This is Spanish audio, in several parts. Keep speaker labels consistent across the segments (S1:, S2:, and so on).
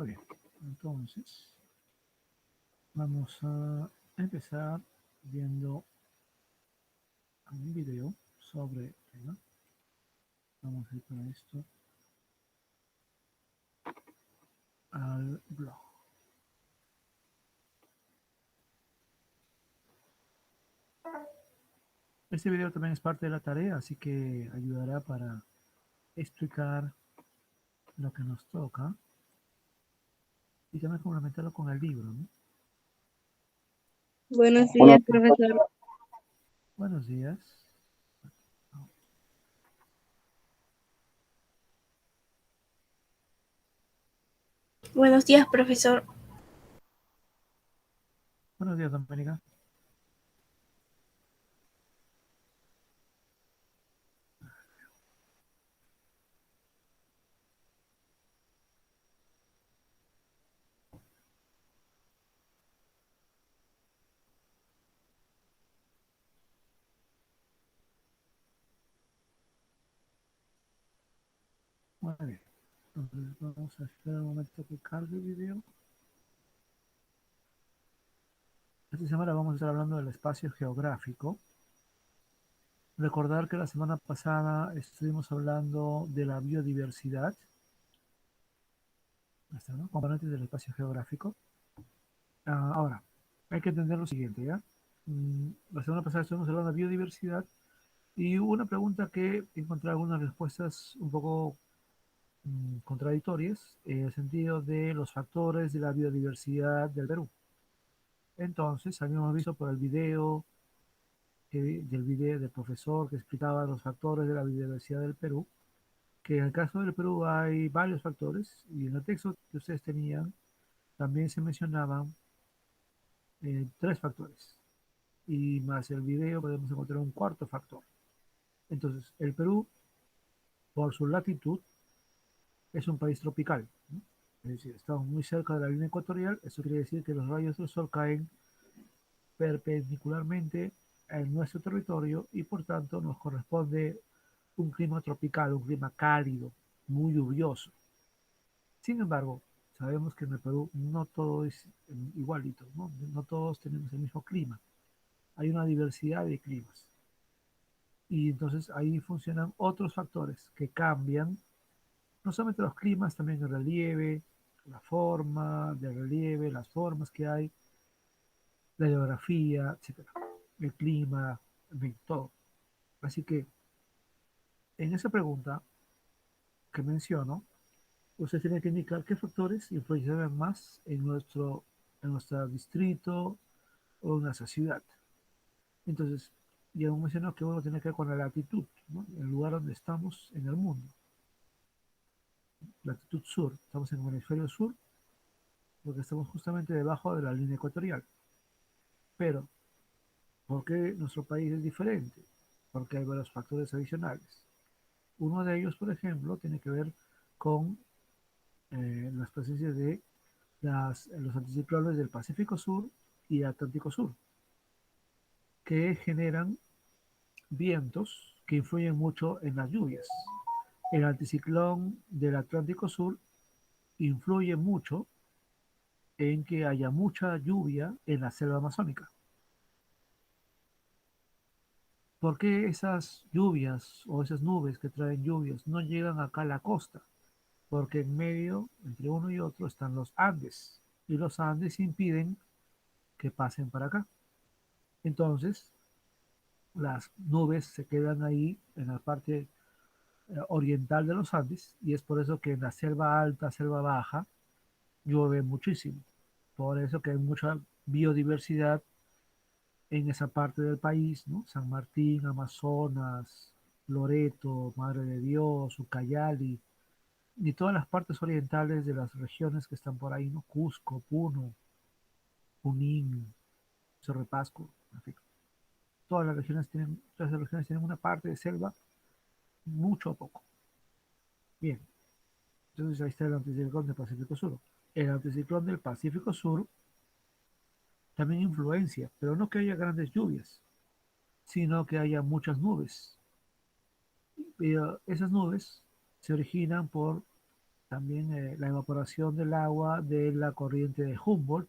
S1: Muy bien, entonces vamos a empezar viendo un video sobre el tema. Vamos a ir para esto al blog. Este video también es parte de la tarea, así que ayudará para explicar lo que nos toca y también complementarlo con el libro, ¿no?
S2: Buenos días, profesor.
S1: Buenos días.
S2: Buenos días, profesor.
S1: Buenos días, Doménica. Muy bien. Entonces vamos a esperar un momento que cargue el video. Esta semana vamos a estar hablando del espacio geográfico. Recordar que la semana pasada estuvimos hablando de la biodiversidad, ¿no? Componentes del espacio geográfico. Ahora, hay que entender lo siguiente, ¿ya? La semana pasada estuvimos hablando de biodiversidad y hubo una pregunta que encontré algunas respuestas un poco contradictorias en el sentido de los factores de la biodiversidad del Perú. Entonces, habíamos visto por el video, del video del profesor que explicaba los factores de la biodiversidad del Perú, que en el caso del Perú hay varios factores y en el texto que ustedes tenían también se mencionaban tres factores y más el video podemos encontrar un cuarto factor. Entonces, el Perú, por su latitud, es un país tropical, ¿no? Es decir, estamos muy cerca de la línea ecuatorial, eso quiere decir que los rayos del sol caen perpendicularmente en nuestro territorio y por tanto nos corresponde un clima tropical, un clima cálido, muy lluvioso. Sin embargo, sabemos que en el Perú no todo es igualito, ¿no? No todos tenemos el mismo clima. Hay una diversidad de climas. Y entonces ahí funcionan otros factores que cambian, no solamente los climas, también el relieve, la forma del relieve, las formas que hay, la geografía, etcétera, el clima, en fin, todo. Así que en esa pregunta que menciono, usted tiene que indicar qué factores influyen más en nuestro distrito o en nuestra ciudad. Entonces, ya hemos mencionado que uno tiene que ver con la latitud, ¿no? El lugar donde estamos en el mundo. Latitud sur, estamos en el hemisferio sur porque estamos justamente debajo de la línea ecuatorial. Pero, ¿por qué nuestro país es diferente? Porque hay varios factores adicionales. Uno de ellos, por ejemplo, tiene que ver con las presencias de los anticiclones del Pacífico Sur y Atlántico Sur, que generan vientos que influyen mucho en las lluvias. El anticiclón del Atlántico Sur influye mucho en que haya mucha lluvia en la selva amazónica. ¿Por qué esas lluvias o esas nubes que traen lluvias no llegan acá a la costa? Porque en medio, entre uno y otro, están los Andes y los Andes impiden que pasen para acá. Entonces, las nubes se quedan ahí en la parte oriental de los Andes y es por eso que en la selva alta, selva baja, llueve muchísimo. Por eso que hay mucha biodiversidad en esa parte del país, ¿no? San Martín, Amazonas, Loreto, Madre de Dios, Ucayali, y todas las partes orientales de las regiones que están por ahí, ¿no? Cusco, Puno, Junín, Cerro de Pasco, en fin. Todas las regiones tienen una parte de selva, mucho o poco. Bien, entonces ahí está el anticiclón del Pacífico Sur. El anticiclón del Pacífico Sur también influencia, pero no que haya grandes lluvias, sino que haya muchas nubes. Esas nubes se originan por también la evaporación del agua de la corriente de Humboldt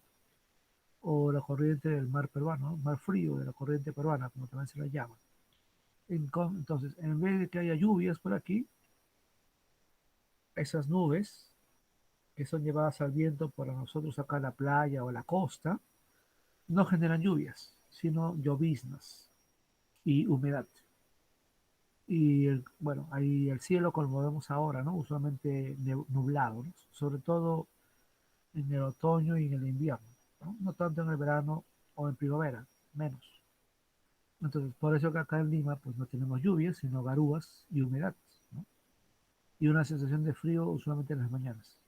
S1: o la corriente del mar peruano, ¿no? Mar frío de la corriente peruana, como también se la llama. Entonces, en vez de que haya lluvias por aquí, esas nubes que son llevadas al viento por nosotros acá en la playa o la costa, no generan lluvias, sino lloviznas y humedad. Y bueno, ahí el cielo como vemos ahora, ¿no? Usualmente nublado, ¿no? Sobre todo en el otoño y en el invierno, ¿no? No tanto en el verano o en primavera, menos. Entonces, por eso que acá en Lima, pues no tenemos lluvias, sino garúas y humedad, ¿no? Y una sensación de frío usualmente en las mañanas.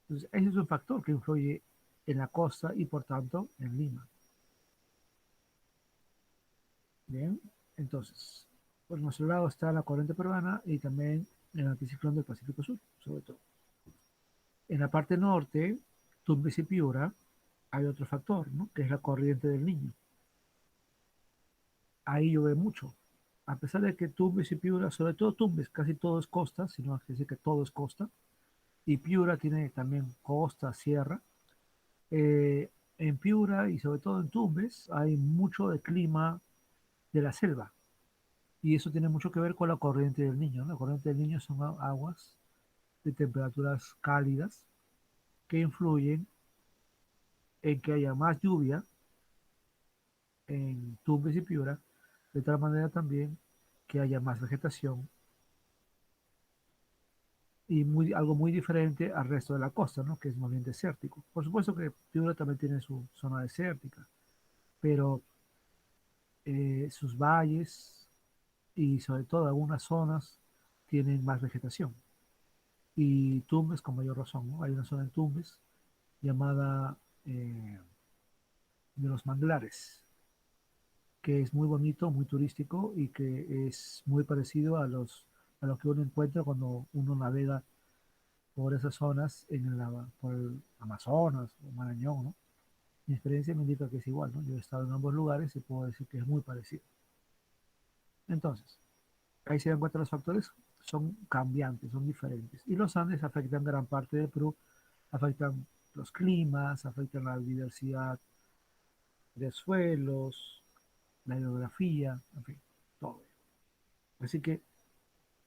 S1: Entonces, ese es un factor que influye en la costa y por tanto en Lima. Bien, entonces, por nuestro lado está la corriente peruana y también el anticiclón del Pacífico Sur, sobre todo. En la parte norte, Tumbes y Piura, hay otro factor, ¿no? Que es la corriente del Niño. Ahí llueve mucho. A pesar de que Tumbes y Piura, sobre todo Tumbes, casi todo es costa, si no es decir que todo es costa, y Piura tiene también costa, sierra. En Piura y sobre todo en Tumbes hay mucho de clima de la selva, y eso tiene mucho que ver con la corriente del Niño, ¿no? La corriente del Niño son aguas de temperaturas cálidas que influyen en que haya más lluvia en Tumbes y Piura, de tal manera también que haya más vegetación y algo muy diferente al resto de la costa, ¿no? Que es más bien desértico. Por supuesto que Piura también tiene su zona desértica, pero sus valles y sobre todo algunas zonas tienen más vegetación. Y Tumbes con mayor razón, ¿no? Hay una zona en Tumbes llamada eh, de los manglares, que es muy bonito, muy turístico y que es muy parecido a lo que uno encuentra cuando uno navega por esas zonas por el Amazonas o Marañón, ¿no? Mi experiencia me indica que es igual, ¿no? Yo he estado en ambos lugares y puedo decir que es muy parecido. Entonces, ahí se dan cuenta los factores, son cambiantes, son diferentes. Y los Andes afectan gran parte de Perú, afectan los climas, afectan la diversidad de suelos, la hidrografía, en fin, todo. Así que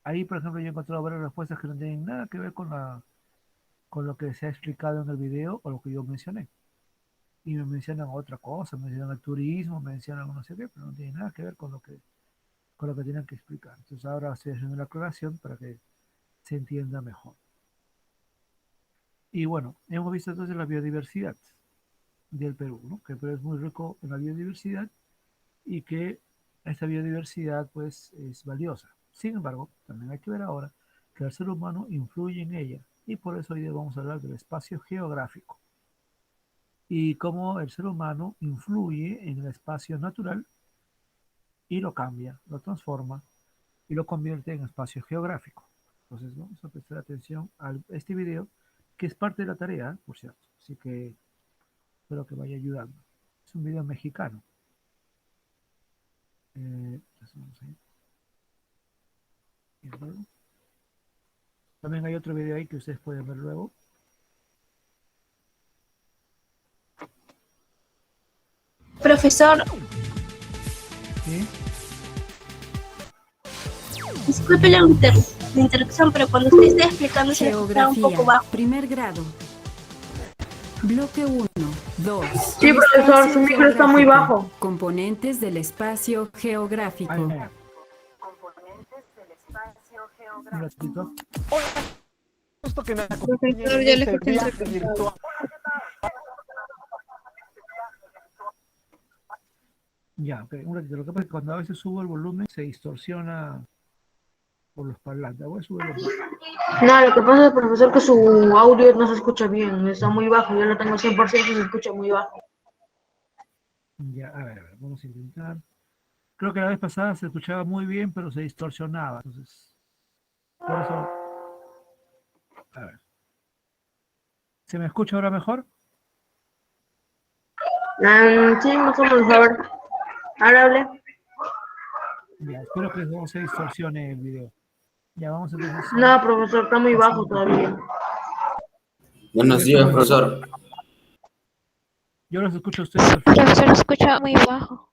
S1: ahí, por ejemplo, yo he encontrado varias respuestas que no tienen nada que ver con lo que se ha explicado en el video o lo que yo mencioné. Y me mencionan otra cosa, me mencionan el turismo, me mencionan no sé qué, pero no tiene nada que ver con lo que tienen que explicar. Entonces ahora estoy haciendo la aclaración para que se entienda mejor. Y bueno, hemos visto entonces la biodiversidad del Perú, ¿no? Que el Perú es muy rico en la biodiversidad y que esta biodiversidad pues es valiosa. Sin embargo, también hay que ver ahora que el ser humano influye en ella y por eso hoy día vamos a hablar del espacio geográfico y cómo el ser humano influye en el espacio natural y lo cambia, lo transforma y lo convierte en espacio geográfico. Entonces vamos a prestar atención a este video que es parte de la tarea, por cierto, así que espero que vaya ayudando. Es un video mexicano. Vamos a ir luego. También hay otro video ahí que ustedes pueden ver luego.
S2: Profesor,
S1: ¿Sí?
S2: disculpe la interrupción, pero cuando usted está explicando se escucha un poco
S3: Geografía,
S2: bajo.
S3: primer grado. Bloque 1, 2.
S4: Sí, profesor, su micro está muy bajo.
S3: Componentes del espacio geográfico.
S1: Ahí, un ratito.
S5: Gusto que me
S2: Profesor, yo le escucho entrecortado.
S1: Ya, ok, un ratito. Lo que pasa es que cuando a veces subo el volumen se distorsiona por los parlantes. Voy a subirlo más.
S4: No, lo que pasa es, profesor, que su audio no se escucha bien, está muy bajo. Yo lo tengo 100% y se escucha muy bajo.
S1: Ya, a ver, vamos a intentar. Creo que la vez pasada se escuchaba muy bien, pero se distorsionaba. Entonces, por eso. A ver. ¿Se me escucha ahora mejor?
S4: Sí, más o menos, a ver. Ahora hable.
S1: Ya, espero que no se distorsione el video. Ya vamos entonces.
S4: No, profesor, está muy bajo todavía.
S6: Buenos días, profesor.
S1: Yo los escucho a ustedes perfecto.
S7: Profesor, escucha muy bajo.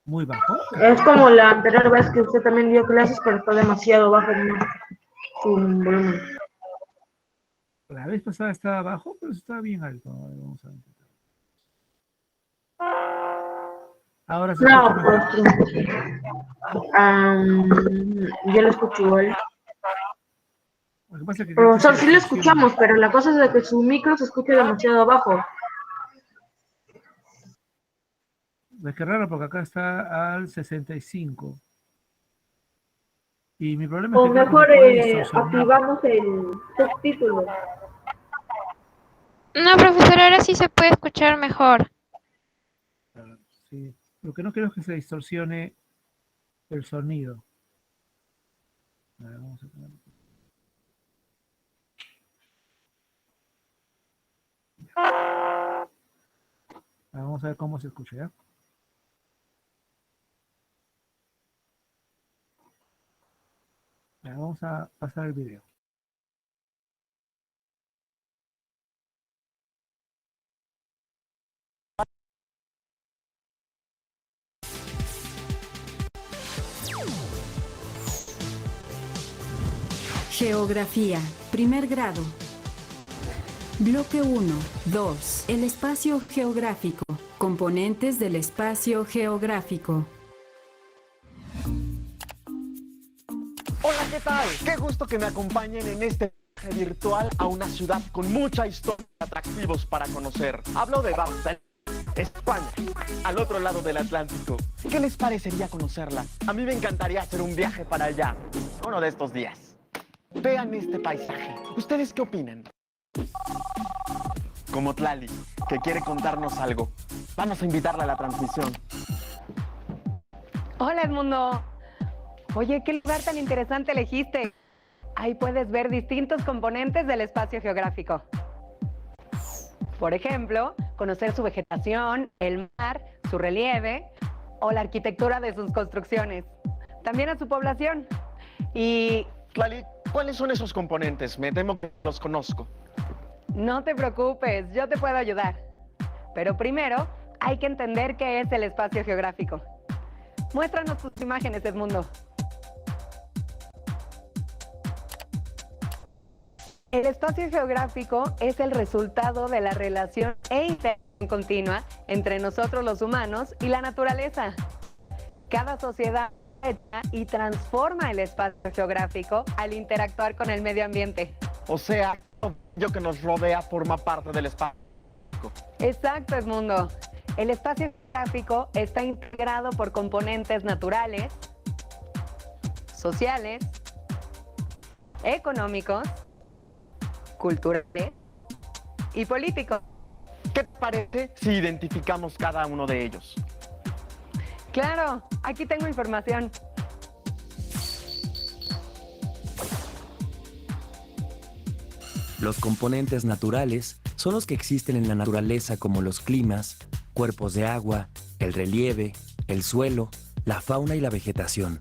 S1: Muy bajo.
S4: Es como la anterior vez que usted también dio clases, pero está demasiado bajo, ¿no? Su volumen.
S1: La vez pasada estaba bajo, pero estaba bien alto. A ver, vamos a ver. Ahora se
S4: No,
S1: escucha mejor.
S4: yo lo escucho igual.
S1: Lo que pasa es que creo que
S4: Profesor,
S1: se
S4: sí lo
S1: distorsiona.
S4: escuchamos, pero la cosa es de que su micro se escucha demasiado bajo.
S1: Es que raro porque acá está al 65. Y mi problema es
S4: O
S1: que creo que
S4: mejor
S1: se puede distorsionar.
S4: activamos el subtítulo.
S7: No, profesor, ahora sí se puede escuchar mejor.
S1: Sí. Lo que no quiero es que se distorsione el sonido. A ver, vamos a poner. Vamos a ver cómo se escucha, ¿ya? Ya, vamos a pasar el video.
S3: Geografía, primer grado. Bloque 1, 2. El espacio geográfico. Componentes del espacio geográfico.
S5: Hola, ¿qué tal? Qué gusto que me acompañen en este viaje virtual a una ciudad con mucha historia y atractivos para conocer. Hablo de Barcelona, España, al otro lado del Atlántico. ¿Qué les parecería conocerla? A mí me encantaría hacer un viaje para allá, uno de estos días. Vean este paisaje. ¿Ustedes qué opinan? Como Tlali, que quiere contarnos algo. Vamos a invitarla a la transmisión.
S8: Hola, Edmundo. Oye, ¿qué lugar tan interesante elegiste? Ahí puedes ver distintos componentes del espacio geográfico. Por ejemplo, conocer su vegetación, el mar, su relieve o la arquitectura de sus construcciones. También a su población. Y
S5: Tlali, ¿cuáles son esos componentes? Me temo que los conozco.
S8: no te preocupes, yo te puedo ayudar. Pero primero, hay que entender qué es el espacio geográfico. Muéstranos tus imágenes, Edmundo. El espacio geográfico es el resultado de la relación e interacción continua entre nosotros los humanos y la naturaleza. Cada sociedad y transforma el espacio geográfico al interactuar con el medio ambiente.
S5: O sea, lo que nos rodea forma parte del espacio.
S8: Exacto, Edmundo. El espacio geográfico está integrado por componentes naturales, sociales, económicos, culturales y políticos.
S5: ¿Qué te parece si identificamos cada uno de ellos?
S8: Claro, aquí tengo información.
S9: Los componentes naturales son los que existen en la naturaleza como los climas, cuerpos de agua, el relieve, el suelo, la fauna y la vegetación.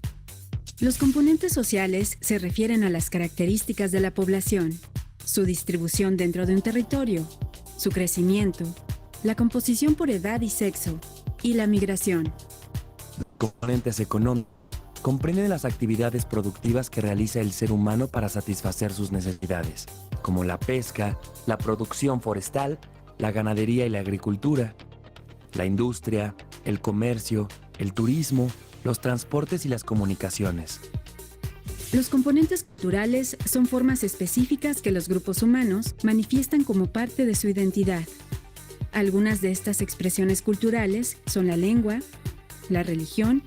S3: Los componentes sociales se refieren a las características de la población, su distribución dentro de un territorio, su crecimiento, la composición por edad y sexo, y la migración.
S9: Componentes económicos comprenden las actividades productivas que realiza el ser humano para satisfacer sus necesidades, como la pesca, la producción forestal, la ganadería y la agricultura, la industria, el comercio, el turismo, los transportes y las comunicaciones.
S3: Los componentes culturales son formas específicas que los grupos humanos manifiestan como parte de su identidad. Algunas de estas expresiones culturales son la lengua, la religión,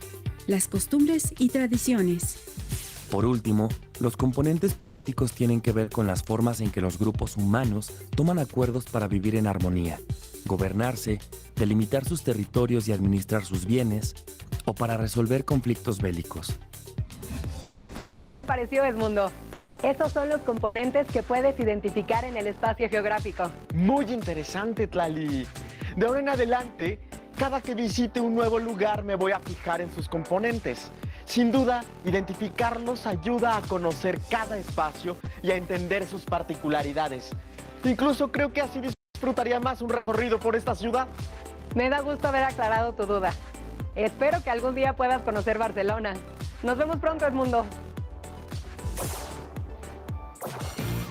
S3: las costumbres y tradiciones.
S9: Por último, los componentes políticos tienen que ver con las formas en que los grupos humanos toman acuerdos para vivir en armonía, gobernarse, delimitar sus territorios y administrar sus bienes, o para resolver conflictos bélicos.
S8: ¿Qué pareció, Edmundo? Esos son los componentes que puedes identificar en el espacio geográfico.
S5: Muy interesante, Tlali. De ahora en adelante, cada que visite un nuevo lugar me voy a fijar en sus componentes. Sin duda, identificarlos ayuda a conocer cada espacio y a entender sus particularidades. Incluso creo que así disfrutaría más un recorrido por esta ciudad.
S8: Me da gusto haber aclarado tu duda. Espero que algún día puedas conocer Barcelona. Nos vemos pronto, Edmundo.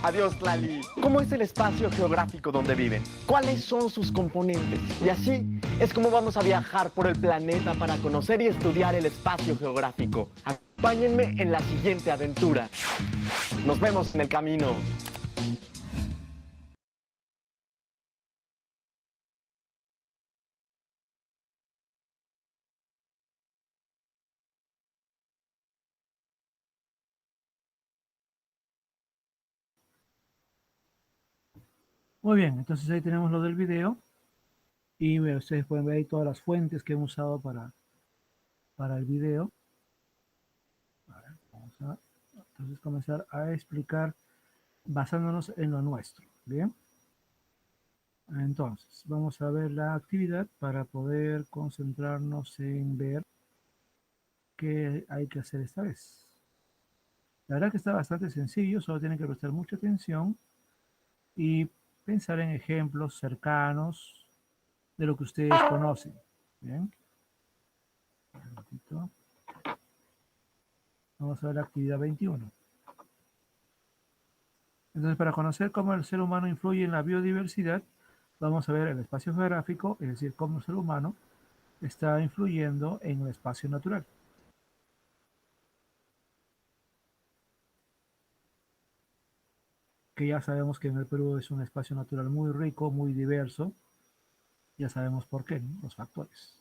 S5: Adiós, Lali. ¿Cómo es el espacio geográfico donde viven? ¿Cuáles son sus componentes? Y así es como vamos a viajar por el planeta para conocer y estudiar el espacio geográfico. Acompáñenme en la siguiente aventura. Nos vemos en el camino.
S1: Muy bien, entonces ahí tenemos lo del video. Y bueno, ustedes pueden ver ahí todas las fuentes que hemos usado para el video. A ver, vamos a entonces comenzar a explicar basándonos en lo nuestro. Bien. Entonces, vamos a ver la actividad para poder concentrarnos en ver qué hay que hacer esta vez. La verdad que está bastante sencillo, solo tienen que prestar mucha atención y pensar en ejemplos cercanos de lo que ustedes conocen. Bien. Un momentito. Vamos a ver la actividad 21. Entonces, para conocer cómo el ser humano influye en la biodiversidad, vamos a ver el espacio geográfico, es decir, cómo el ser humano está influyendo en el espacio natural. Que ya sabemos que en el Perú es un espacio natural muy rico, muy diverso. Ya sabemos por qué, ¿no? Los factores.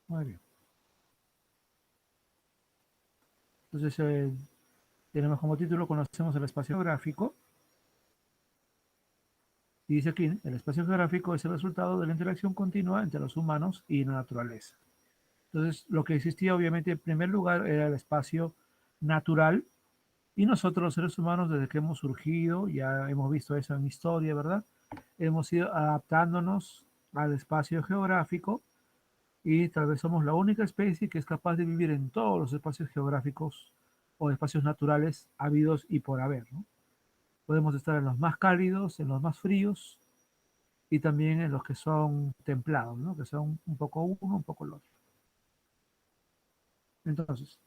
S1: Muy bien. Entonces, tenemos como título, conocemos el espacio geográfico. Y dice aquí, el espacio geográfico es el resultado de la interacción continua entre los humanos y la naturaleza. Entonces, lo que existía obviamente en primer lugar era el espacio natural, y nosotros los seres humanos desde que hemos surgido, ya hemos visto eso en historia, ¿verdad? Hemos ido adaptándonos al espacio geográfico y tal vez somos la única especie que es capaz de vivir en todos los espacios geográficos o espacios naturales habidos y por haber, ¿no? Podemos estar en los más cálidos, en los más fríos y también en los que son templados, ¿no? Que son un poco uno, un poco el otro. Entonces,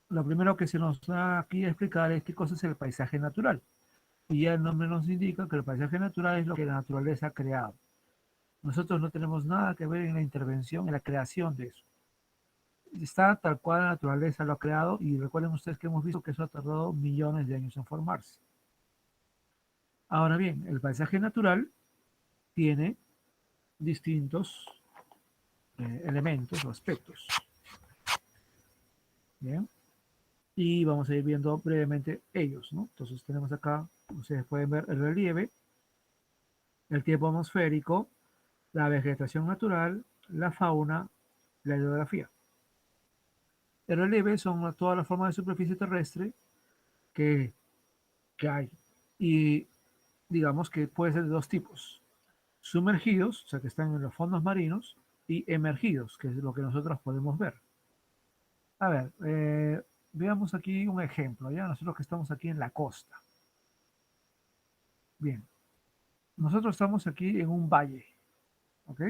S1: lo primero que se nos da aquí a explicar es qué cosa es el paisaje natural. Y ya el nombre nos indica que el paisaje natural es lo que la naturaleza ha creado. Nosotros no tenemos nada que ver en la intervención, en la creación de eso. Está tal cual la naturaleza lo ha creado, y recuerden ustedes que hemos visto que eso ha tardado millones de años en formarse. Ahora bien, el paisaje natural tiene distintos elementos o aspectos. Bien. Y vamos a ir viendo brevemente ellos, ¿no? Entonces tenemos acá, ustedes pueden ver el relieve, el tiempo atmosférico, la vegetación natural, la fauna, la hidrografía. El relieve son todas las formas de superficie terrestre que hay. Y digamos que puede ser de dos tipos. Sumergidos, o sea que están en los fondos marinos, y emergidos, que es lo que nosotros podemos ver. A ver, veamos aquí un ejemplo, ya nosotros que estamos aquí en la costa. Bien, nosotros estamos aquí en un valle, ¿ok?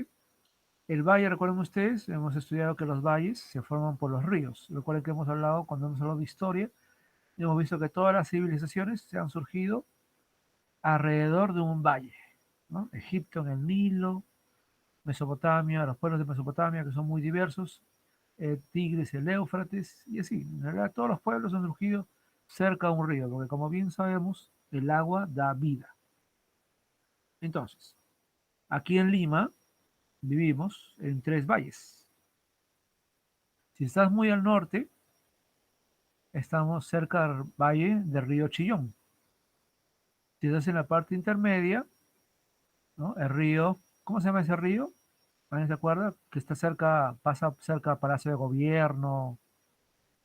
S1: El valle, recuerden ustedes, hemos estudiado que los valles se forman por los ríos. Recuerden que hemos hablado, cuando hemos hablado de historia, hemos visto que todas las civilizaciones se han surgido alrededor de un valle, ¿no? Egipto en el Nilo, Mesopotamia, los pueblos de Mesopotamia que son muy diversos, Tigris, el Éufrates, y así. En realidad todos los pueblos han surgido cerca de un río, porque como bien sabemos, el agua da vida. Entonces, aquí en Lima vivimos en 3 valles. Si estás muy al norte, estamos cerca del valle del río Chillón. Si estás en la parte intermedia, ¿no? El río, ¿cómo se llama ese río? ¿Alguien se acuerda? Que está cerca, pasa cerca del Palacio de Gobierno.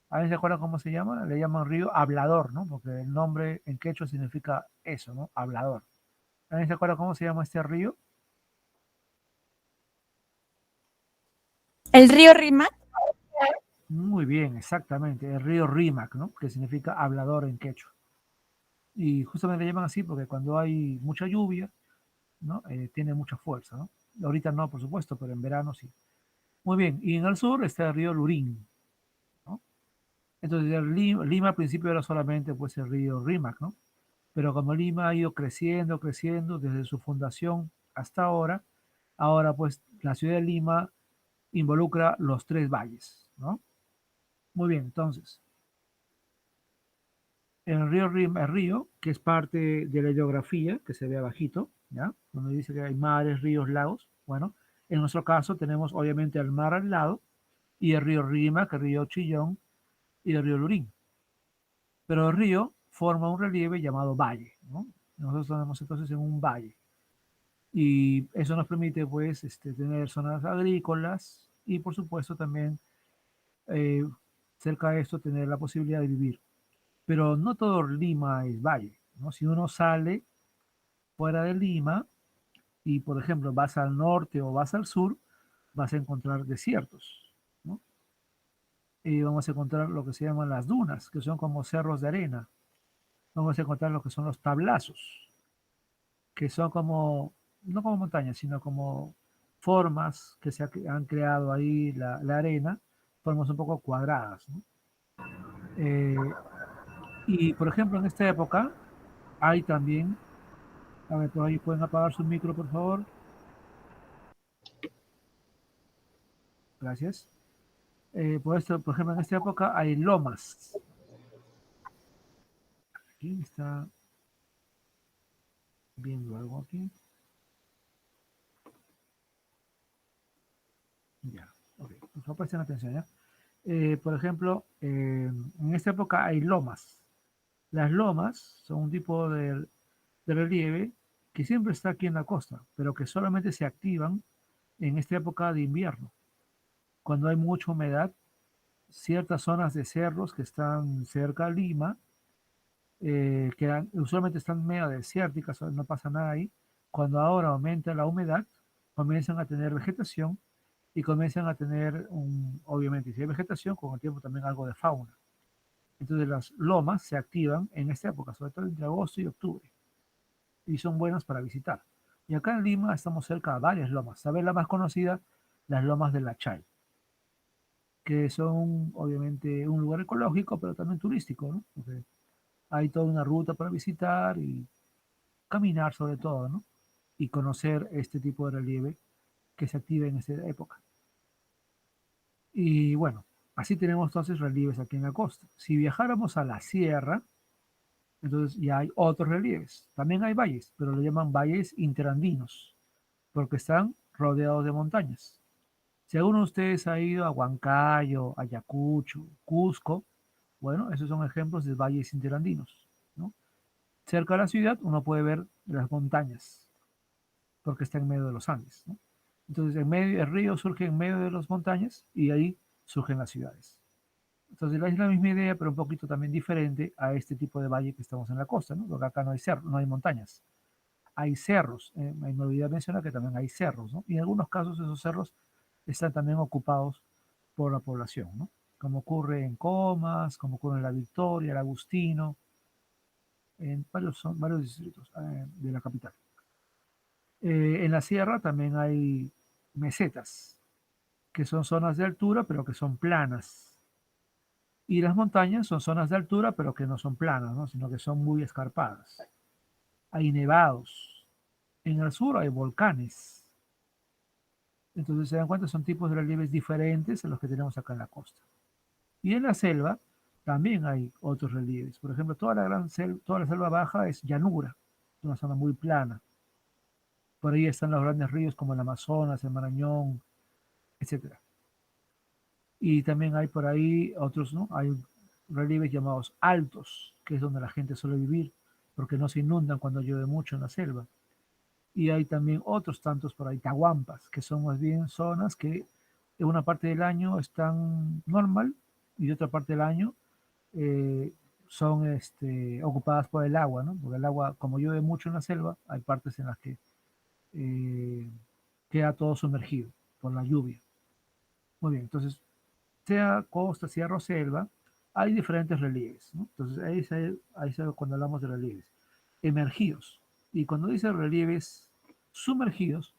S1: ¿Alguien se acuerda cómo se llama? Le llaman río Hablador, ¿no? Porque el nombre en quechua significa eso, ¿no? Hablador. ¿Alguien se acuerda cómo se llama este río?
S10: ¿El río Rímac?
S1: Muy bien, exactamente, el río Rímac, ¿no? Que significa hablador en quechua. Y justamente le llaman así porque cuando hay mucha lluvia, ¿no? Tiene mucha fuerza, ¿no? Ahorita no, por supuesto, pero en verano sí. Muy bien, y en el sur está el río Lurín, ¿no? Entonces, Lima al principio era solamente pues el río Rímac, ¿no? Pero como Lima ha ido creciendo, creciendo desde su fundación hasta ahora, ahora pues la ciudad de Lima involucra los tres valles, ¿no? Muy bien, entonces, el río Rímac, el río, que es parte de la hidrografía, que se ve abajito, ¿ya? Donde dice que hay mares, ríos, lagos, bueno, en nuestro caso tenemos obviamente el mar al lado y el río Rímac, el río Chillón y el río Lurín. Pero el río forma un relieve llamado valle, ¿no? Nosotros estamos entonces en un valle. Y eso nos permite, pues, tener zonas agrícolas y, por supuesto, también eh, cerca de esto tener la posibilidad de vivir. Pero no todo Lima es valle, ¿no? Si uno sale fuera de Lima y, por ejemplo, vas al norte o vas al sur, vas a encontrar desiertos, ¿no? Y vamos a encontrar lo que se llaman las dunas, que son como cerros de arena. Vamos a encontrar lo que son los tablazos, que son como, no como montañas, sino como formas que se han creado ahí la arena, formas un poco cuadradas, ¿no? Eh, y por ejemplo, en esta época hay también, a ver, por ahí pueden apagar su micro, por favor. Gracias. Por ejemplo, en esta época hay lomas. Aquí está viendo algo aquí. Ya, ok. Por favor, presten atención, ¿ya? Por ejemplo, en esta época hay lomas. Las lomas son un tipo de relieve que siempre está aquí en la costa, pero que solamente se activan en esta época de invierno. Cuando hay mucha humedad, ciertas zonas de cerros que están cerca de Lima, usualmente están medio desérticas, no pasa nada ahí. Cuando ahora aumenta la humedad, comienzan a tener vegetación y comienzan a tener, obviamente, si hay vegetación, con el tiempo también algo de fauna. Entonces las lomas se activan en esta época, sobre todo entre agosto y octubre, y son buenas para visitar. Y acá en Lima estamos cerca de varias lomas. ¿Sabes la más conocida? Las lomas de la Chay, que son obviamente un lugar ecológico, pero también turístico, ¿no? Porque hay toda una ruta para visitar y caminar sobre todo, ¿no? Y conocer este tipo de relieve que se activa en esta época. Y bueno, así tenemos entonces relieves aquí en la costa. Si viajáramos a la sierra, entonces ya hay otros relieves. También hay valles, pero lo llaman valles interandinos, porque están rodeados de montañas. Si alguno de ustedes ha ido a Huancayo, Ayacucho, Cusco, bueno, esos son ejemplos de valles interandinos, ¿no? Cerca de la ciudad uno puede ver las montañas, porque está en medio de los Andes, ¿no? Entonces, el río surge en medio de las montañas y ahí surgen las ciudades. Entonces, es la misma idea, pero un poquito también diferente a este tipo de valle que estamos en la costa, ¿no? Porque acá no hay cerros, no hay montañas. Hay cerros. Me olvidé mencionar que también hay cerros, ¿no? Y en algunos casos esos cerros están también ocupados por la población, ¿no? Como ocurre en Comas, como ocurre en La Victoria, el Agustino, en varios distritos de la capital. En la sierra también hay mesetas, que son zonas de altura, pero que son planas. Y las montañas son zonas de altura, pero que no son planas, ¿no? Sino que son muy escarpadas. Hay nevados. En el sur hay volcanes. Entonces, se dan cuenta, son tipos de relieves diferentes a los que tenemos acá en la costa. Y en la selva también hay otros relieves. Por ejemplo, toda la selva baja es llanura, es una zona muy plana. Por ahí están los grandes ríos como el Amazonas, el Marañón, etcétera. Y también hay por ahí otros, ¿no? Hay relieves llamados altos, que es donde la gente suele vivir, porque no se inundan cuando llueve mucho en la selva. Y hay también otros tantos por ahí, tahuampas, que son más bien zonas que en una parte del año están normal y de otra parte del año son ocupadas por el agua, ¿no? Porque el agua, como llueve mucho en la selva, hay partes en las que eh, queda todo sumergido por la lluvia. Muy bien, entonces, sea costa, sea selva, hay diferentes relieves, ¿no? Entonces, ahí se cuando hablamos de relieves. Emergidos. Y cuando dice relieves sumergidos,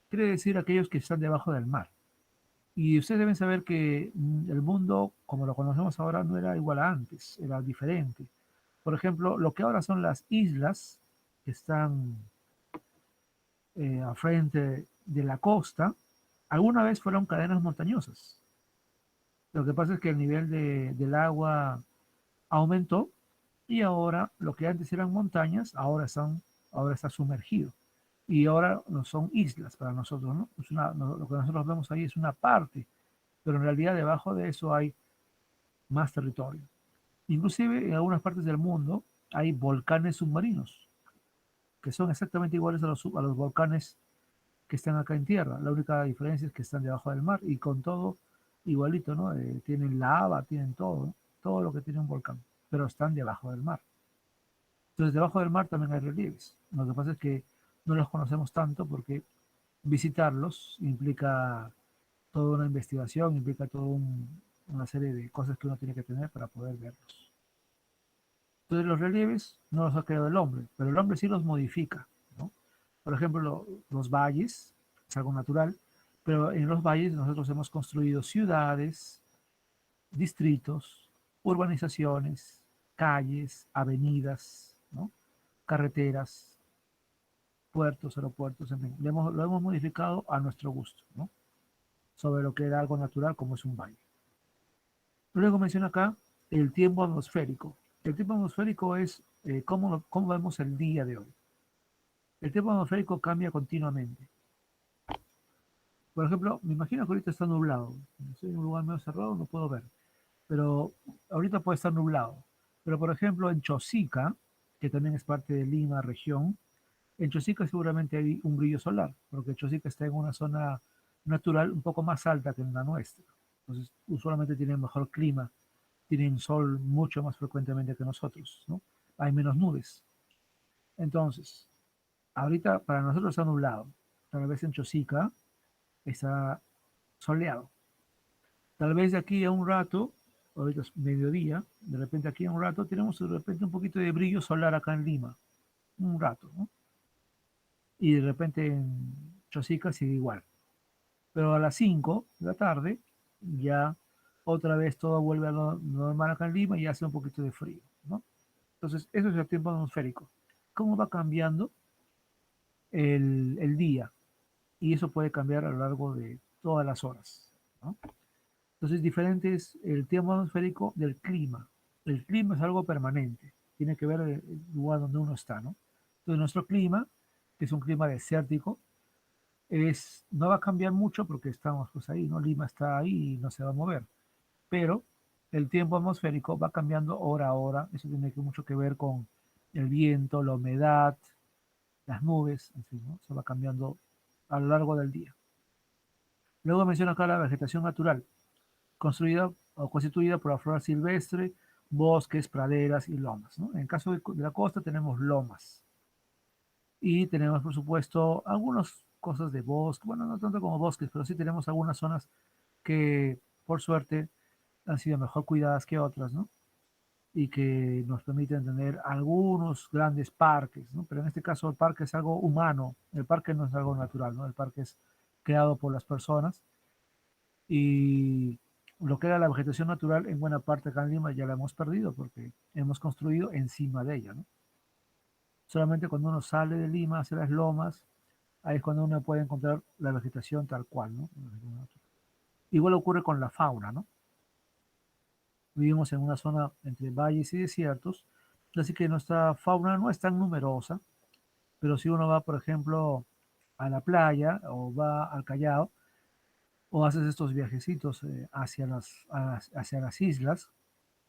S1: quiere decir aquellos que están debajo del mar. Y ustedes deben saber que el mundo, como lo conocemos ahora, no era igual a antes, era diferente. Por ejemplo, lo que ahora son las islas que están a frente de la costa, alguna vez fueron cadenas montañosas. Lo que pasa es que el nivel del agua aumentó y ahora lo que antes eran montañas, ahora está sumergido. Y ahora no son islas para nosotros, ¿no? Lo que nosotros vemos ahí es una parte, pero en realidad debajo de eso hay más territorio. Inclusive en algunas partes del mundo hay volcanes submarinos, que son exactamente iguales a los volcanes que están acá en tierra. La única diferencia es que están debajo del mar y con todo igualito, ¿no? Tienen lava, tienen todo, ¿no? Todo lo que tiene un volcán, pero están debajo del mar. Entonces, debajo del mar también hay relieves. Lo que pasa es que no los conocemos tanto porque visitarlos implica toda una investigación, implica toda una serie de cosas que uno tiene que tener para poder verlos. Entonces, los relieves no los ha creado el hombre, pero el hombre sí los modifica, ¿no? Por ejemplo, los valles, es algo natural, pero en los valles nosotros hemos construido ciudades, distritos, urbanizaciones, calles, avenidas, ¿no? Carreteras, puertos, aeropuertos, en fin, lo hemos modificado a nuestro gusto, ¿no? Sobre lo que era algo natural como es un valle. Luego menciona acá el tiempo atmosférico. El tiempo atmosférico es cómo vemos el día de hoy. El tiempo atmosférico cambia continuamente. Por ejemplo, me imagino que ahorita está nublado. Estoy en un lugar medio cerrado, no puedo ver. Pero ahorita puede estar nublado. Pero por ejemplo, en Chosica, que también es parte de Lima, región, en Chosica seguramente hay un brillo solar, porque Chosica está en una zona natural un poco más alta que en la nuestra. Entonces, usualmente tienen mejor clima, tienen sol mucho más frecuentemente que nosotros, ¿no? Hay menos nubes. Entonces, ahorita para nosotros está nublado. Tal vez en Chosica está soleado. Tal vez de aquí a un rato, ahorita es mediodía, de repente aquí a un rato tenemos de repente un poquito de brillo solar acá en Lima. Un rato, ¿no? Y de repente en Chosica sigue igual. Pero a las 5 de la tarde ya otra vez todo vuelve a lo normal acá en Lima y hace un poquito de frío, ¿no? Entonces, eso es el tiempo atmosférico. ¿Cómo va cambiando el día? Y eso puede cambiar a lo largo de todas las horas, ¿no? Entonces, diferente es el tiempo atmosférico del clima. El clima es algo permanente, tiene que ver el lugar donde uno está, ¿no? Entonces, nuestro clima, que es un clima desértico, no va a cambiar mucho porque estamos pues ahí, ¿no? Lima está ahí y no se va a mover. Pero el tiempo atmosférico va cambiando hora a hora. Eso tiene mucho que ver con el viento, la humedad, las nubes, en fin, ¿no? Se va cambiando a lo largo del día. Luego menciona acá la vegetación natural, construida o constituida por la flora silvestre, bosques, praderas y lomas, ¿no? En el caso de la costa tenemos lomas y tenemos, por supuesto, algunas cosas de bosque, bueno, no tanto como bosques, pero sí tenemos algunas zonas que, por suerte, han sido mejor cuidadas que otras, ¿no? Y que nos permiten tener algunos grandes parques, ¿no? Pero en este caso el parque es algo humano, el parque no es algo natural, ¿no? El parque es creado por las personas y lo que era la vegetación natural en buena parte acá en Lima ya la hemos perdido porque hemos construido encima de ella, ¿no? Solamente cuando uno sale de Lima hacia las lomas, ahí es cuando uno puede encontrar la vegetación tal cual, ¿no? Igual ocurre con la fauna, ¿no? Vivimos en una zona entre valles y desiertos, así que nuestra fauna no es tan numerosa, pero si uno va, por ejemplo, a la playa o va al Callao o haces estos viajecitos hacia las islas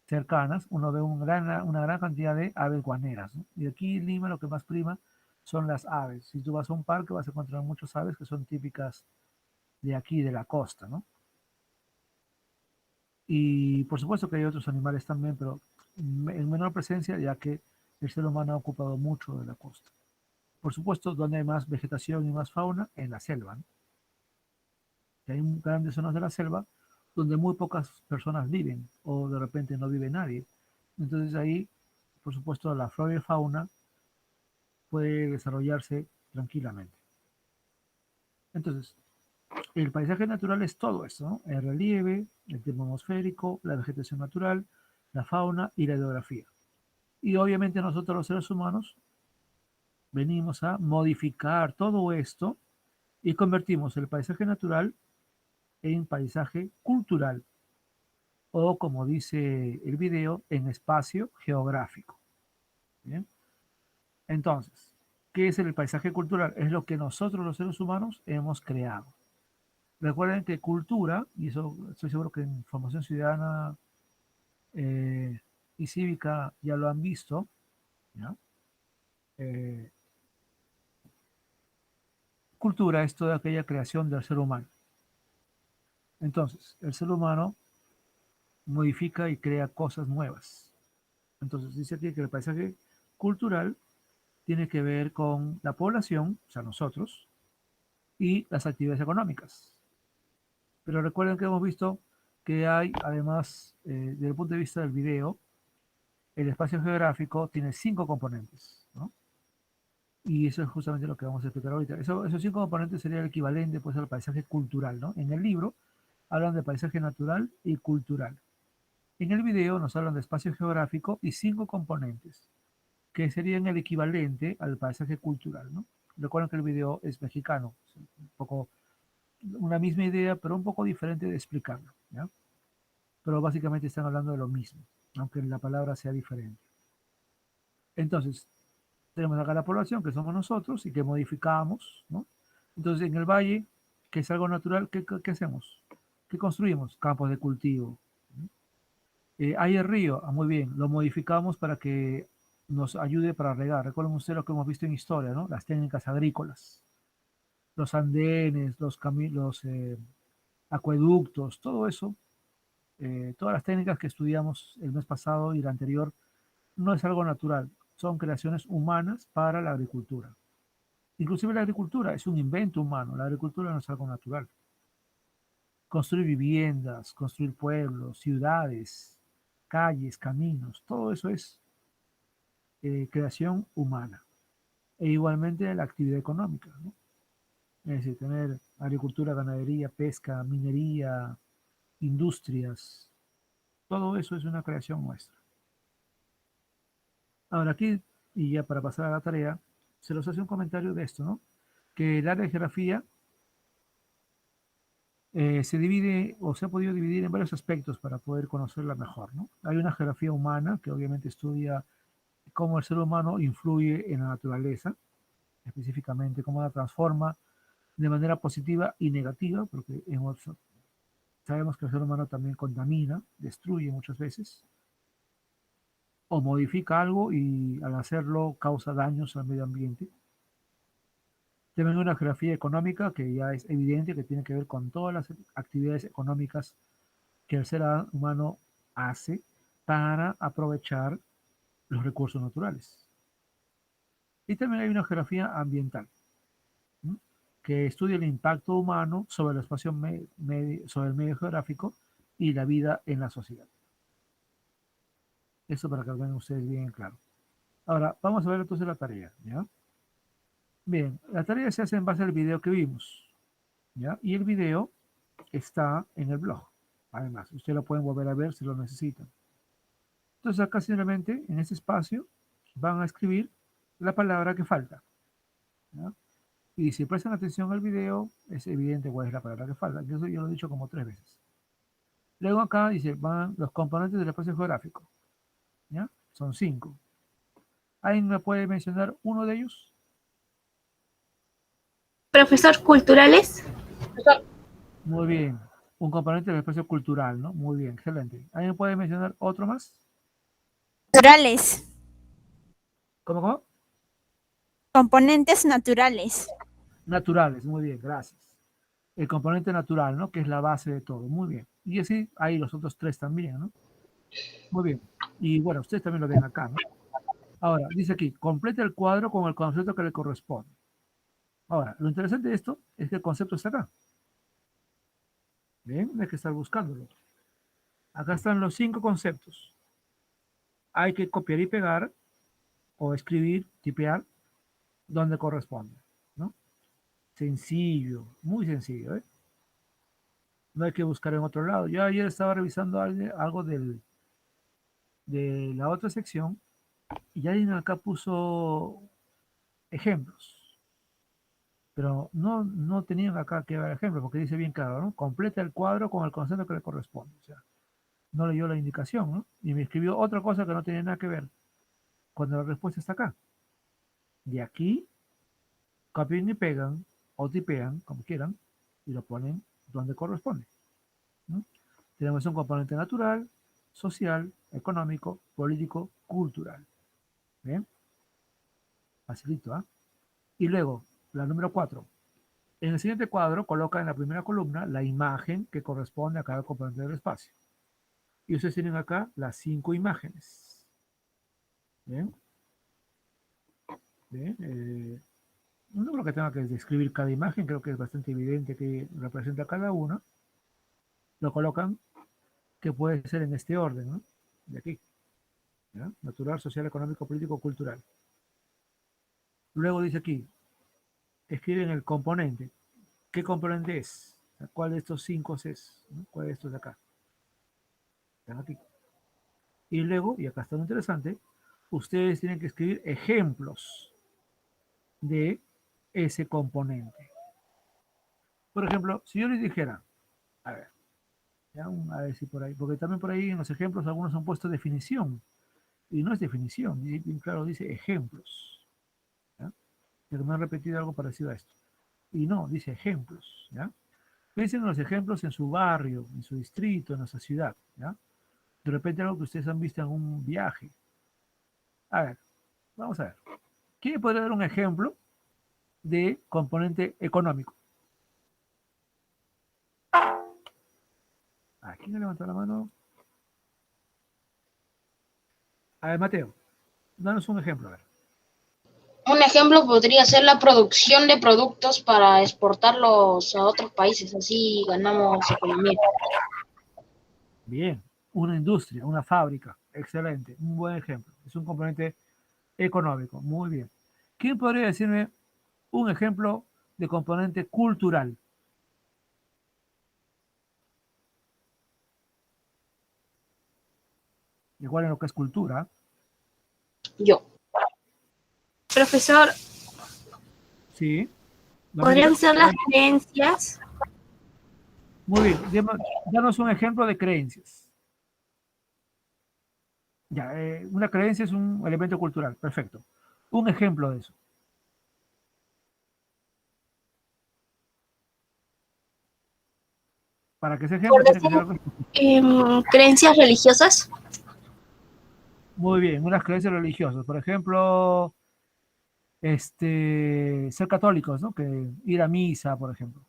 S1: cercanas, uno ve una gran cantidad de aves guaneras, ¿no? Y aquí en Lima lo que más prima son las aves. Si tú vas a un parque vas a encontrar muchas aves que son típicas de aquí, de la costa, ¿no? Y por supuesto que hay otros animales también, pero en menor presencia, ya que el ser humano ha ocupado mucho de la costa. Por supuesto, donde hay más vegetación y más fauna, en la selva, ¿no? Que hay grandes zonas de la selva donde muy pocas personas viven o de repente no vive nadie. Entonces ahí, por supuesto, la flora y fauna puede desarrollarse tranquilamente. Entonces, el paisaje natural es todo eso, ¿no? El relieve, el tiempo atmosférico, la vegetación natural, la fauna y la geografía. Y obviamente nosotros los seres humanos venimos a modificar todo esto y convertimos el paisaje natural en paisaje cultural o, como dice el video, en espacio geográfico. ¿Bien? Entonces, ¿qué es el paisaje cultural? Es lo que nosotros los seres humanos hemos creado. Recuerden que cultura, y eso estoy seguro que en Formación Ciudadana y Cívica ya lo han visto, ¿ya? Cultura es toda aquella creación del ser humano. Entonces, el ser humano modifica y crea cosas nuevas. Entonces, dice aquí que el paisaje cultural tiene que ver con la población, o sea, nosotros, y las actividades económicas. Pero recuerden que hemos visto que hay, además, desde el punto de vista del video, el espacio geográfico tiene 5 componentes, ¿no? Y eso es justamente lo que vamos a explicar ahorita. Esos 5 componentes sería el equivalente pues, al paisaje cultural, ¿no? En el libro hablan de paisaje natural y cultural. En el video nos hablan de espacio geográfico y 5 componentes, que serían el equivalente al paisaje cultural, ¿no? Recuerden que el video es mexicano, un poco una misma idea, pero un poco diferente de explicarlo, ¿ya? Pero básicamente están hablando de lo mismo, aunque la palabra sea diferente. Entonces, tenemos acá la población, que somos nosotros, y que modificamos, ¿no? Entonces, en el valle, que es algo natural, ¿qué hacemos? ¿Qué construimos? Campos de cultivo. Hay el río, muy bien, lo modificamos para que nos ayude para regar. Recuerden ustedes lo que hemos visto en historia, ¿no? Las técnicas agrícolas, los andenes, los acueductos, todo eso, todas las técnicas que estudiamos el mes pasado y el anterior, no es algo natural, son creaciones humanas para la agricultura. Inclusive la agricultura es un invento humano, la agricultura no es algo natural. Construir viviendas, construir pueblos, ciudades, calles, caminos, todo eso es creación humana. E igualmente la actividad económica, ¿no? Es decir, tener agricultura, ganadería, pesca, minería, industrias, todo eso es una creación nuestra. Ahora aquí, y ya para pasar a la tarea, se los hace un comentario de esto, ¿no? Que el área de geografía se divide o se ha podido dividir en varios aspectos para poder conocerla mejor, ¿no? Hay una geografía humana que obviamente estudia cómo el ser humano influye en la naturaleza, específicamente cómo la transforma de manera positiva y negativa, porque sabemos que el ser humano también contamina, destruye muchas veces, o modifica algo y al hacerlo causa daños al medio ambiente. También una geografía económica que ya es evidente que tiene que ver con todas las actividades económicas que el ser humano hace para aprovechar los recursos naturales. Y también hay una geografía ambiental, ¿no? Que estudia el impacto humano sobre el espacio sobre el medio geográfico y la vida en la sociedad. Eso para que lo vean ustedes bien claro. Ahora, vamos a ver entonces la tarea, ¿ya? Bien, la tarea se hace en base al video que vimos, ¿ya? Y el video está en el blog. Además, ustedes lo pueden volver a ver si lo necesitan. Entonces acá simplemente, en este espacio, van a escribir la palabra que falta, ¿ya? Y si prestan atención al video, es evidente cuál es la palabra que falta. Eso yo lo he dicho como 3 veces. Luego acá dice, van los componentes del espacio geográfico, ¿ya? Son 5. ¿Alguien me puede mencionar uno de ellos?
S2: Profesor, culturales.
S1: Muy bien. Un componente del espacio cultural, ¿no? Muy bien, excelente. ¿Alguien puede mencionar otro más?
S10: Naturales.
S1: ¿Cómo?
S10: Componentes naturales.
S1: Naturales, muy bien, gracias. El componente natural, ¿no? Que es la base de todo. Muy bien. Y así hay los otros 3 también, ¿no? Muy bien. Y bueno, ustedes también lo ven acá, ¿no? Ahora, dice aquí, completa el cuadro con el concepto que le corresponde. Ahora, lo interesante de esto es que el concepto está acá. ¿Ven? No hay que estar buscándolo. Acá están los 5 conceptos. Hay que copiar y pegar, o escribir, tipear, donde corresponde, ¿no? Sencillo, muy sencillo, ¿eh? No hay que buscar en otro lado. Yo ayer estaba revisando algo de la otra sección y alguien acá puso ejemplos. Pero no tenían acá que ver ejemplos, porque dice bien claro, ¿no? Completa el cuadro con el concepto que le corresponde. O sea, no leyó la indicación, ¿no? Y me escribió otra cosa que no tenía nada que ver, cuando la respuesta está acá. De aquí, copian y pegan, o tipean, como quieran, y lo ponen donde corresponde, ¿no? Tenemos un componente natural, social, económico, político, cultural. ¿Bien? Facilito, ¿ah? Y luego, la número 4. En el siguiente cuadro coloca en la primera columna la imagen que corresponde a cada componente del espacio. Y ustedes tienen acá las 5 imágenes. ¿Bien? ¿Bien? No creo que tenga que describir cada imagen, creo que es bastante evidente que representa cada una. Lo colocan, que puede ser en este orden, ¿no? De aquí. ¿Ya? Natural, social, económico, político, cultural. Luego dice aquí, escriben el componente. ¿Qué componente es? ¿Cuál de estos 5 es? ¿No? ¿Cuál de estos de acá? Están aquí. Y luego, y acá está lo interesante, ustedes tienen que escribir ejemplos de ese componente. Por ejemplo, si yo les dijera, a ver, ya, a ver si por ahí, porque también por ahí en los ejemplos algunos han puesto definición, y no es definición, bien claro dice ejemplos, ¿ya? Pero me han repetido algo parecido a esto. Y no, dice ejemplos, ¿ya? Piensen en los ejemplos en su barrio, en su distrito, en nuestra ciudad, ¿ya? De repente algo que ustedes han visto en un viaje. A ver, vamos a ver. ¿Quién podría dar un ejemplo de componente económico? ¿A quién levantó la mano? A ver, Mateo, danos un ejemplo, a ver.
S4: Un ejemplo podría ser la producción de productos para exportarlos a otros países, así ganamos economía.
S1: Bien, una industria, una fábrica, excelente, un buen ejemplo. Es un componente económico, muy bien. ¿Quién podría decirme un ejemplo de componente cultural? Igual en lo que es cultura.
S4: Yo.
S2: Profesor,
S1: Sí.
S2: ¿podrían ser las creencias?
S1: Muy bien, danos un ejemplo de creencias. Ya, una creencia es un elemento cultural, perfecto. Un ejemplo de eso. Para que ese ejemplo tiene que ser algo.
S2: Creencias religiosas.
S1: Muy bien, unas creencias religiosas. Por ejemplo, ser católicos, ¿no? Que ir a misa, por ejemplo.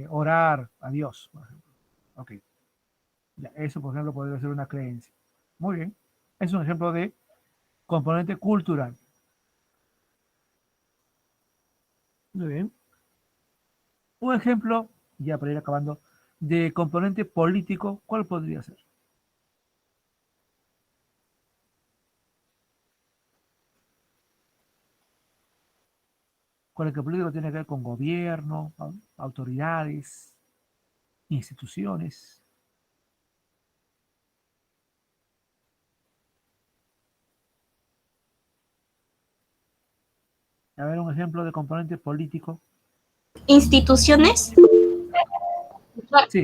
S1: Orar a Dios, por ejemplo. Ok. Ya, eso, por ejemplo, podría ser una creencia. Muy bien. Es un ejemplo de componente cultural. Muy bien. Un ejemplo, ya para ir acabando, de componente político, ¿cuál podría ser? ¿Cuál es el político tiene que ver con gobierno, autoridades, instituciones? A ver, un ejemplo de componente político.
S2: Instituciones.
S1: Sí,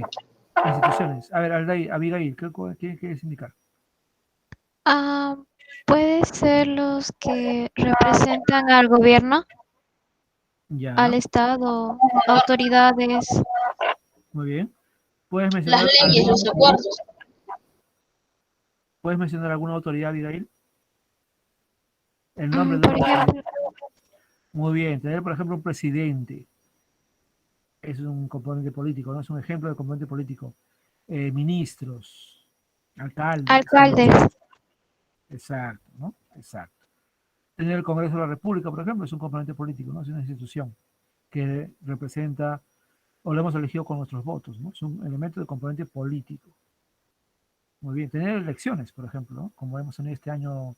S1: instituciones. A ver, Abigail, ¿qué quieres indicar?
S7: Puede ser los que representan al gobierno,
S1: Ya,
S7: al Estado, autoridades.
S1: muy bien. ¿Puedes mencionar
S4: Las leyes, los acuerdos.
S1: ¿Puedes mencionar alguna autoridad, Abigail? El nombre de
S7: Por
S1: una
S7: ejemplo,
S1: Muy bien, tener, por ejemplo, un presidente es un componente político, ¿no? Es un ejemplo de componente político. ministros, alcaldes.
S7: Alcaldes.
S1: Exacto, ¿no? Exacto. Tener el Congreso de la República, por ejemplo, es un componente político, ¿no? Es una institución que representa, o lo hemos elegido con nuestros votos, ¿no? Es un elemento de componente político. Muy bien. Tener elecciones, por ejemplo, ¿no? Como hemos tenido este año,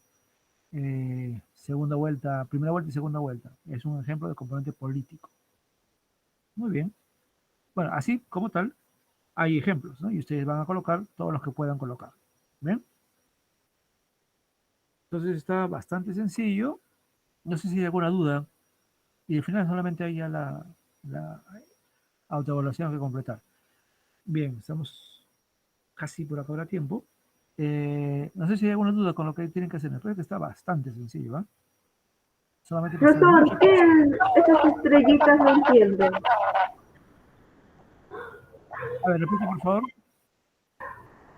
S1: segunda vuelta, primera vuelta y segunda vuelta. Es un ejemplo de componente político. Muy bien. Bueno, así como tal, hay ejemplos, ¿no? Y ustedes van a colocar todos los que puedan colocar. ¿Ven? Entonces está bastante sencillo. No sé si hay alguna duda. Y al final solamente hay ya la autoevaluación que completar. Bien, estamos casi por acabar a tiempo. No sé si hay alguna duda con lo que tienen que hacer. Me parece que está bastante sencillo, ¿va? Solamente
S11: Profesor, ¿qué esas estrellitas no entienden?
S1: A ver, repite, por favor.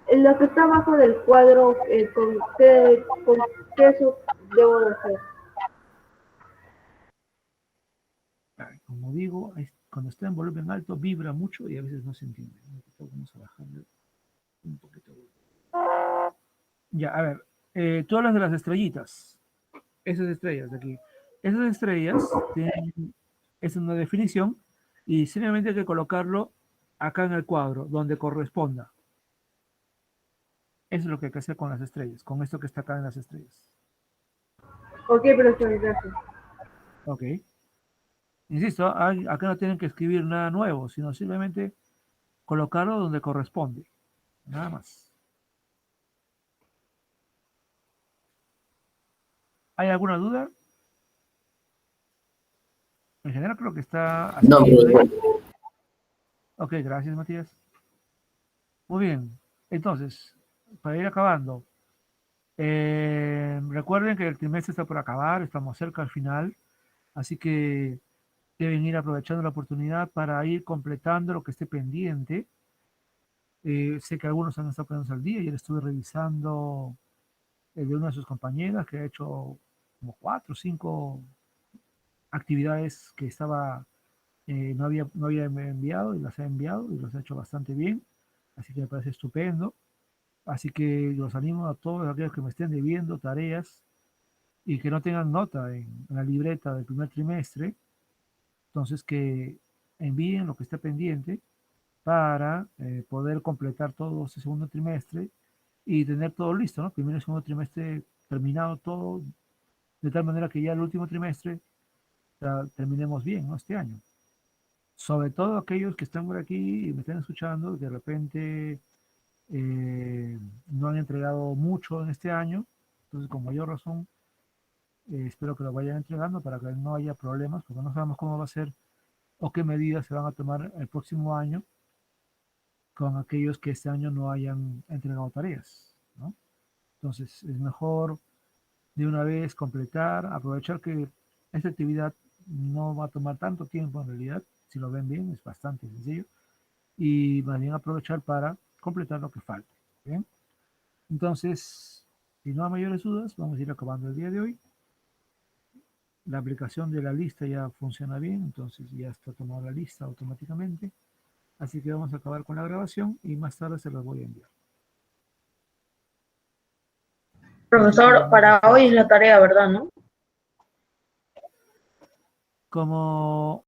S11: En lo que está abajo del cuadro, con qué eso debo de hacer?
S1: Como digo, cuando está en volumen alto vibra mucho y a veces no se entiende. Vamos a bajarle un poquito. Ya, a ver, tú hablas de las estrellitas. Esas estrellas de aquí. Esas estrellas tienen, es una definición y simplemente hay que colocarlo acá en el cuadro, donde corresponda. Eso es lo que hay que hacer con las estrellas, con esto que está acá en las estrellas.
S11: Ok, profesor, gracias.
S1: Ok. Insisto, acá no tienen que escribir nada nuevo, sino simplemente colocarlo donde corresponde. Nada más. ¿Hay alguna duda? En general creo que está así.
S6: No, profesor.
S1: Ok, gracias, Matías. Muy bien. Entonces, para ir acabando, recuerden que el trimestre está por acabar, estamos cerca al final, así que deben ir aprovechando la oportunidad para ir completando lo que esté pendiente. Sé que algunos han estado poniéndose al día y le estuve revisando el de una de sus compañeras que ha hecho como 4 o 5 actividades que no había enviado y las ha enviado y los ha hecho bastante bien, así que me parece estupendo. Así que los animo a todos aquellos que me estén debiendo tareas y que no tengan nota en la libreta del primer trimestre, entonces que envíen lo que esté pendiente para poder completar todo ese segundo trimestre y tener todo listo, ¿no? Primero y segundo trimestre terminado todo, de tal manera que ya el último trimestre terminemos bien, ¿no? Este año. Sobre todo aquellos que están por aquí y me están escuchando, de repente no han entregado mucho en este año, entonces con mayor razón espero que lo vayan entregando para que no haya problemas, porque no sabemos cómo va a ser o qué medidas se van a tomar el próximo año con aquellos que este año no hayan entregado tareas, ¿no? Entonces es mejor de una vez completar, aprovechar que esta actividad no va a tomar tanto tiempo en realidad, si lo ven bien, es bastante sencillo, y más bien aprovechar para completar lo que falta. ¿Bien? Entonces, si no hay mayores dudas, vamos a ir acabando el día de hoy. La aplicación de la lista ya funciona bien, entonces ya está tomada la lista automáticamente. Así que vamos a acabar con la grabación y más tarde se las voy a enviar.
S4: Profesor, para hoy es la tarea, ¿verdad, no?
S1: Como